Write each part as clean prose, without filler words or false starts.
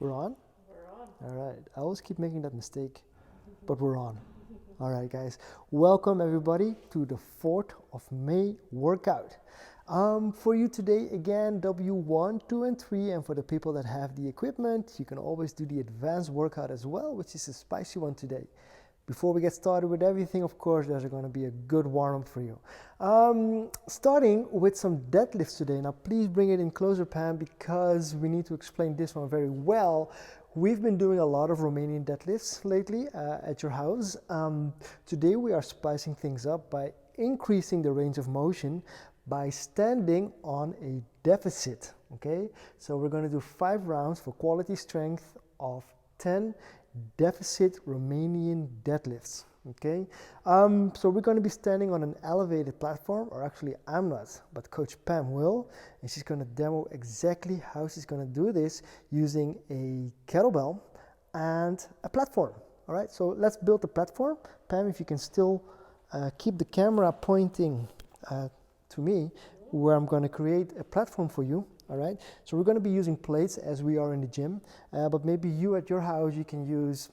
We're on? We're on. All right. I always keep making that mistake, but we're on. All right, guys. Welcome, everybody, to the 4th of May workout. For you today, again, W1, 2, and 3. And for the people that have the equipment, you can always do the advanced workout as well, which is a spicy one today. Before we get started with everything, of course, there's going to be a good warm-up for you. Starting with some deadlifts today. Now, please bring it in closer, Pam, because we need to explain this one very well. We've been doing a lot of Romanian deadlifts lately at your house. Today, we are spicing things up by increasing the range of motion by standing on a deficit, okay? So we're going to do 5 rounds for quality strength of 10 deficit Romanian deadlifts, okay? So we're going to be standing on an elevated platform, or actually I'm not, but Coach Pam will, and she's going to demo exactly how she's going to do this using a kettlebell and a platform. All right, so let's build the platform. Pam, if you can still keep the camera pointing to me, where I'm going to create a platform for you. All right, so we're going to be using plates as we are in the gym, but maybe you at your house, you can use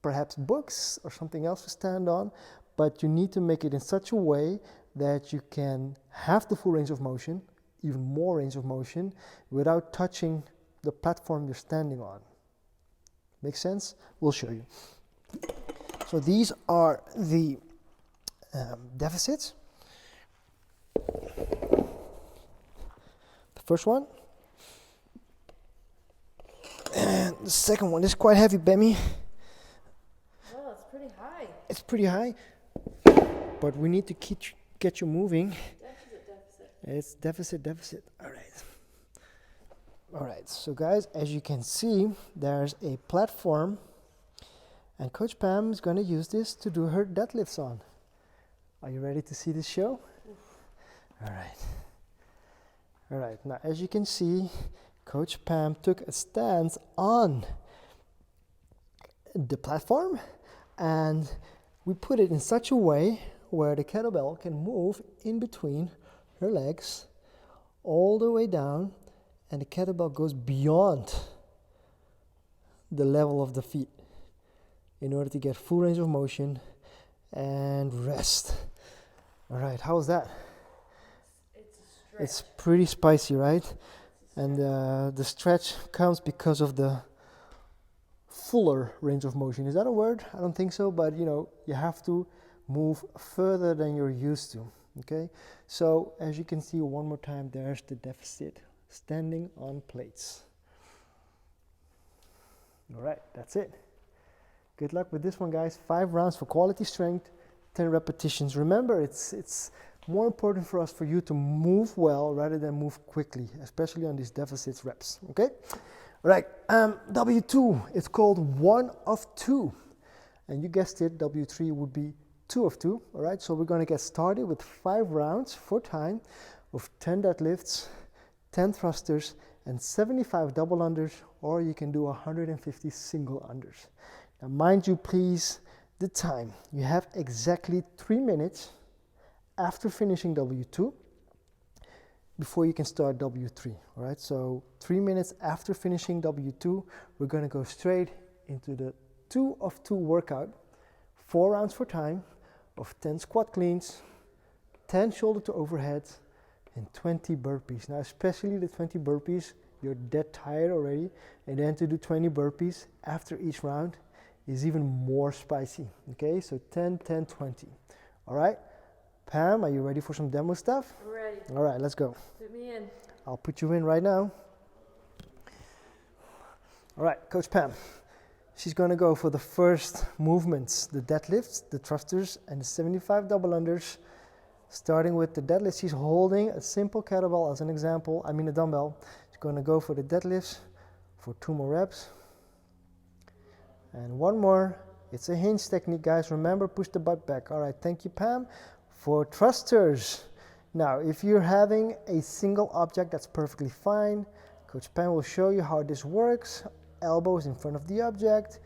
perhaps books or something else to stand on, but you need to make it in such a way that you can have the full range of motion, even more range of motion, without touching the platform you're standing on. Make sense? We'll show you. So these are the deficits. First one, and the second one is quite heavy, Bemmy. Well, it's pretty high. It's pretty high, but we need to get you moving. Deficit. It's deficit. All right, so guys, as you can see, there's a platform, and Coach Pam is going to use this to do her deadlifts on. Are you ready to see this show? Oof. All right, now as you can see, Coach Pam took a stance on the platform, and we put it in such a way where the kettlebell can move in between her legs all the way down, and the kettlebell goes beyond the level of the feet in order to get full range of motion and rest. All right, how's that? It's pretty spicy, right? And the stretch comes because of the fuller range of motion. Is that a word? I don't think so, but you have to move further than you're used to, okay? So as you can see one more time, there's the deficit, standing on plates. All right, that's it. Good luck with this one, guys. 5 rounds for quality strength, 10 repetitions. Remember, it's more important for us for you to move well rather than move quickly, especially on these deficits reps, okay? All right, W2, it's called 1 of 2. And you guessed it, W3 would be 2 of 2, all right? So we're gonna get started with 5 rounds for time of 10 deadlifts, 10 thrusters, and 75 double unders, or you can do 150 single unders. Now mind you, please, the time. You have exactly 3 minutes after finishing W2 before you can start W3, all right? So 3 minutes after finishing W2, we're gonna go straight into the 2 of 2 workout, 4 rounds for time of 10 squat cleans, 10 shoulder to overhead, and 20 burpees. Now, especially the 20 burpees, you're dead tired already, and then to do 20 burpees after each round is even more spicy, okay? So 10, 10, 20, all right? Pam, are you ready for some demo stuff? I'm ready. All right, let's go. Put me in. I'll put you in right now. All right, Coach Pam. She's going to go for the first movements, the deadlifts, the thrusters, and the 75 double unders. Starting with the deadlift, she's holding a simple kettlebell as an example, a dumbbell. She's going to go for the deadlifts for 2 more reps. And 1 more. It's a hinge technique, guys. Remember, push the butt back. All right, thank you, Pam. For thrusters, now if you're having a single object, that's perfectly fine. Coach Pam will show you how this works. Elbows in front of the object,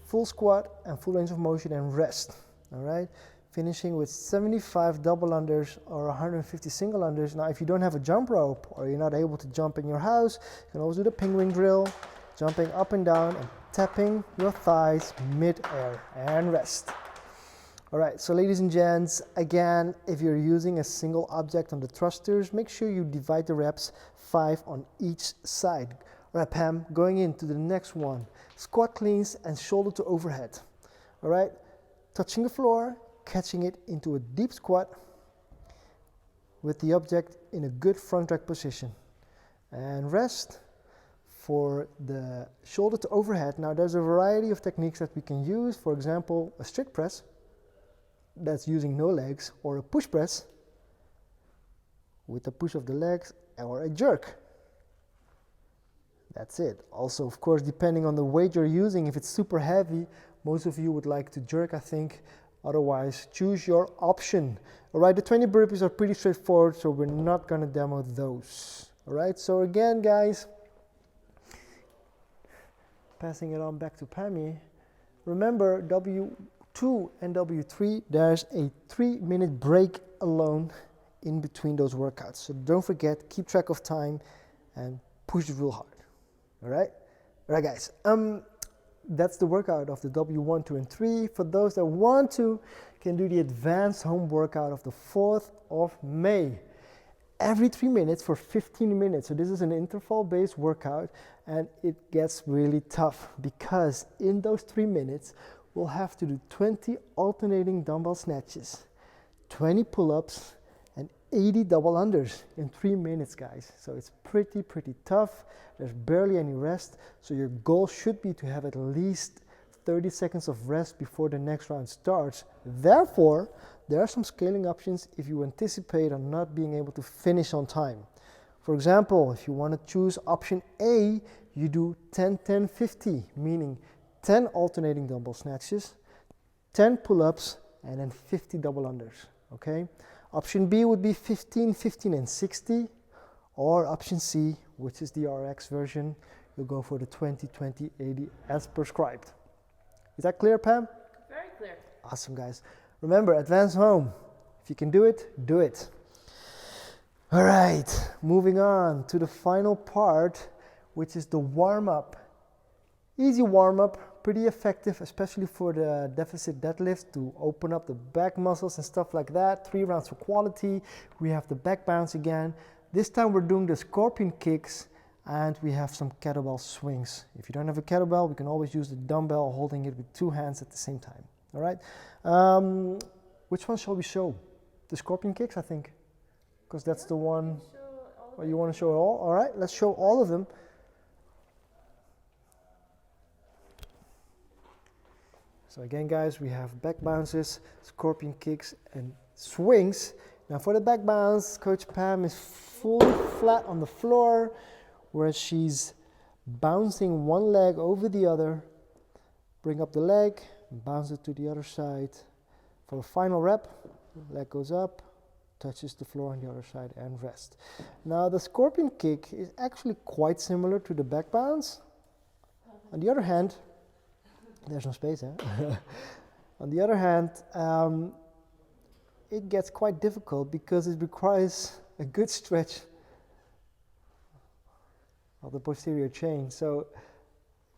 full squat and full range of motion, and rest. All right, finishing with 75 double unders or 150 single unders. Now, if you don't have a jump rope or you're not able to jump in your house, you can always do the penguin drill, jumping up and down and tapping your thighs mid-air and rest. All right, so ladies and gents, again, if you're using a single object on the thrusters, make sure you divide the reps 5 on each side. All right, Pam, going into the next one. Squat cleans and shoulder to overhead. All right, touching the floor, catching it into a deep squat with the object in a good front rack position. And rest for the shoulder to overhead. Now, there's a variety of techniques that we can use. For example, a strict press. That's using no legs, or a push press with the push of the legs, or a jerk. That's it. Also, of course, depending on the weight you're using, if it's super heavy, most of you would like to jerk, I think. Otherwise, choose your option. All right, the 20 burpees are pretty straightforward, so we're not going to demo those. All right, so again, guys, passing it on back to Pammy. Remember, W2 and W3, there's a 3-minute break alone in between those workouts. So don't forget, keep track of time and push it real hard. All right? All right, guys. That's the workout of the W1, 2, and 3. For those that want to, can do the advanced home workout of the 4th of May. Every 3 minutes for 15 minutes. So this is an interval-based workout, and it gets really tough because in those 3 minutes, we'll have to do 20 alternating dumbbell snatches, 20 pull-ups, and 80 double unders in 3 minutes, guys. So it's pretty tough. There's barely any rest. So your goal should be to have at least 30 seconds of rest before the next round starts. Therefore, there are some scaling options if you anticipate on not being able to finish on time. For example, if you want to choose option A, you do 10-10-50, meaning 10 alternating dumbbell snatches, 10 pull-ups, and then 50 double unders, okay? Option B would be 15, 15, and 60, or option C, which is the RX version, you'll go for the 20, 20, 80 as prescribed. Is that clear, Pam? Very clear. Awesome, guys. Remember, advance home. If you can do it, do it. All right, moving on to the final part, which is the warm-up. Easy warm-up, pretty effective, especially for the deficit deadlift to open up the back muscles and stuff like that. 3 rounds for quality. We have the back bounce again. This time we're doing the scorpion kicks, and we have some kettlebell swings. If you don't have a kettlebell, we can always use the dumbbell, holding it with 2 hands at the same time. All right. Which one shall we show? The scorpion kicks, I think, because that's the one. Oh, you want to show it all? All right, let's show all of them. So again, guys, we have back bounces, scorpion kicks, and swings. Now for the back bounce, Coach Pam is fully flat on the floor, where she's bouncing one leg over the other. Bring up the leg, bounce it to the other side. For the final rep, leg goes up, touches the floor on the other side, and rest. Now the scorpion kick is actually quite similar to the back bounce. On the other hand, there's no space, eh? On the other hand, it gets quite difficult because it requires a good stretch of the posterior chain. So,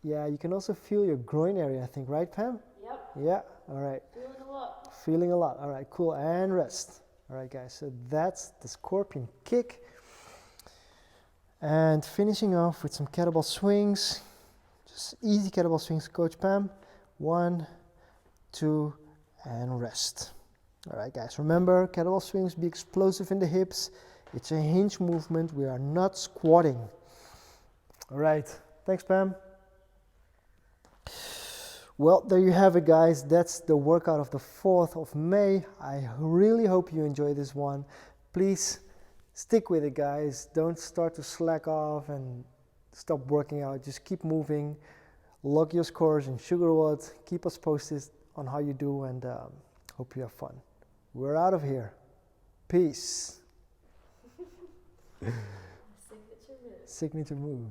yeah, you can also feel your groin area, I think, right, Pam? Yep. Yeah, all right. Feeling a lot. Feeling a lot. All right, cool, and rest. All right, guys, so that's the scorpion kick. And finishing off with some kettlebell swings. Just easy kettlebell swings, Coach Pam. 1, 2, and rest. All right, guys, remember, kettlebell swings, be explosive in the hips. It's a hinge movement. We are not squatting. All right, thanks, Pam. Well, there you have it, guys. That's the workout of the 4th of May. I really hope you enjoy this one. Please stick with it, guys. Don't start to slack off and stop working out. Just keep moving. Log your scores in Sugarwood. Keep us posted on how you do, and hope you have fun. We're out of here. Peace. Signature move. Signature move.